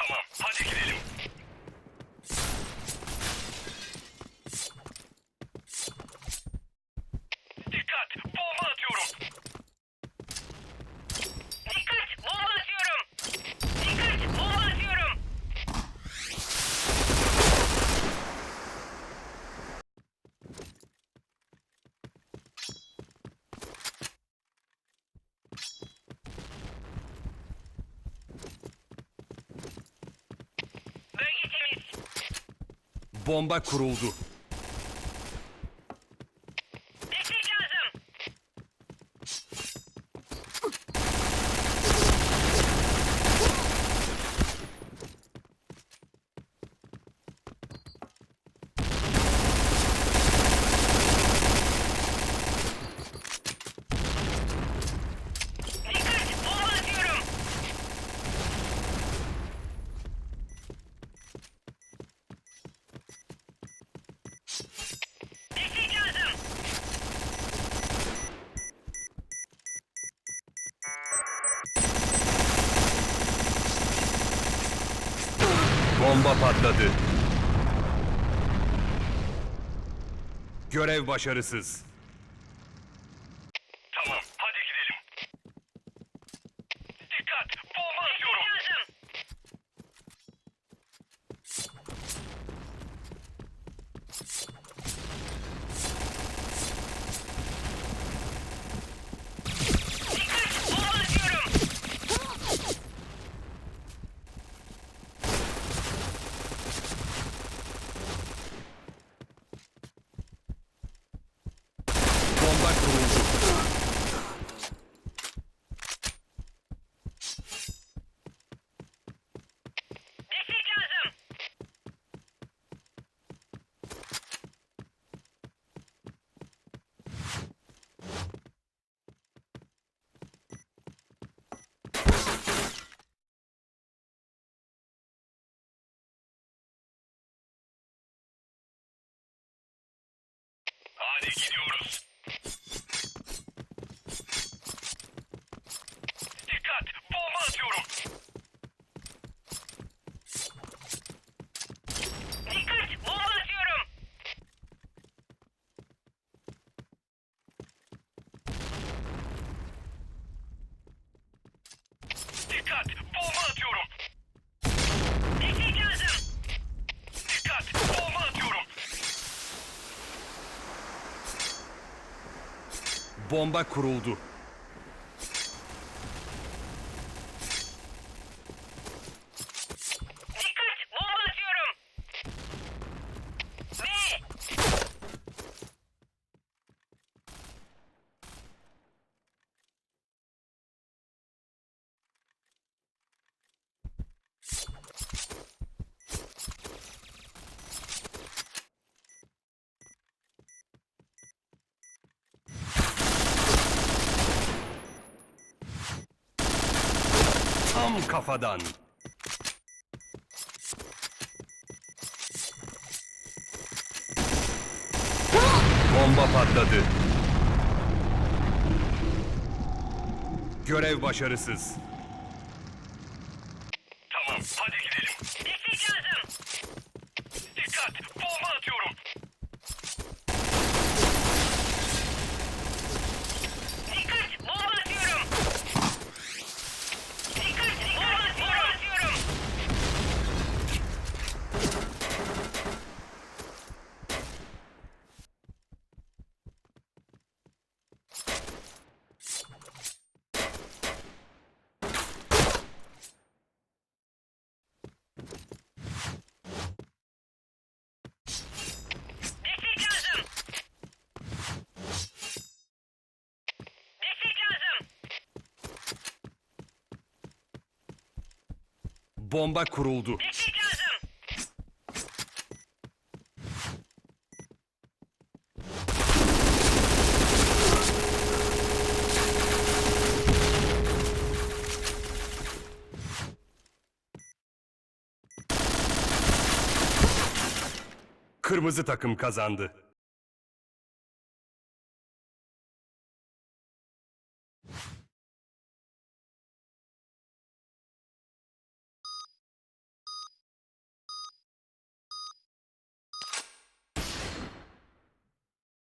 Tamam, hadi gidelim. Dikkat, bomba atıyorum. Dikkat! Bomba atıyorum! Dikkat! Bomba atıyorum! Bölge temiz. Bomba kuruldu. Destek lazım. Dikkat! Bomba atıyorum! Destek lazım. Bomba patladı. Görev başarısız. Tamam, hadi gidelim. Dikkat, bomba atıyorum. Destek lazım. Dikkat! Bomba atıyorum! Bomba kuruldu. Destek lazım. Hadi gidiyoruz. Dikkat, bomba atıyorum. Dikkat! Bomba atıyorum! Dikkat, bomba atıyorum. Destek lazım. Dikkat, bomba atıyorum. Bomba kuruldu. Dikkat! Bomba atıyorum! Ve Tam kafadan. Bomba patladı. Görev başarısız. Tamam, hadi gidelim. destek lazım. Dikkat, bomba atıyorum. Dikkat! Bomba atıyorum! Dikkat! Bomba atıyorum! Destek lazım. Destek lazım. Bomba kuruldu. Destek lazım. Kırmızı takım kazandı.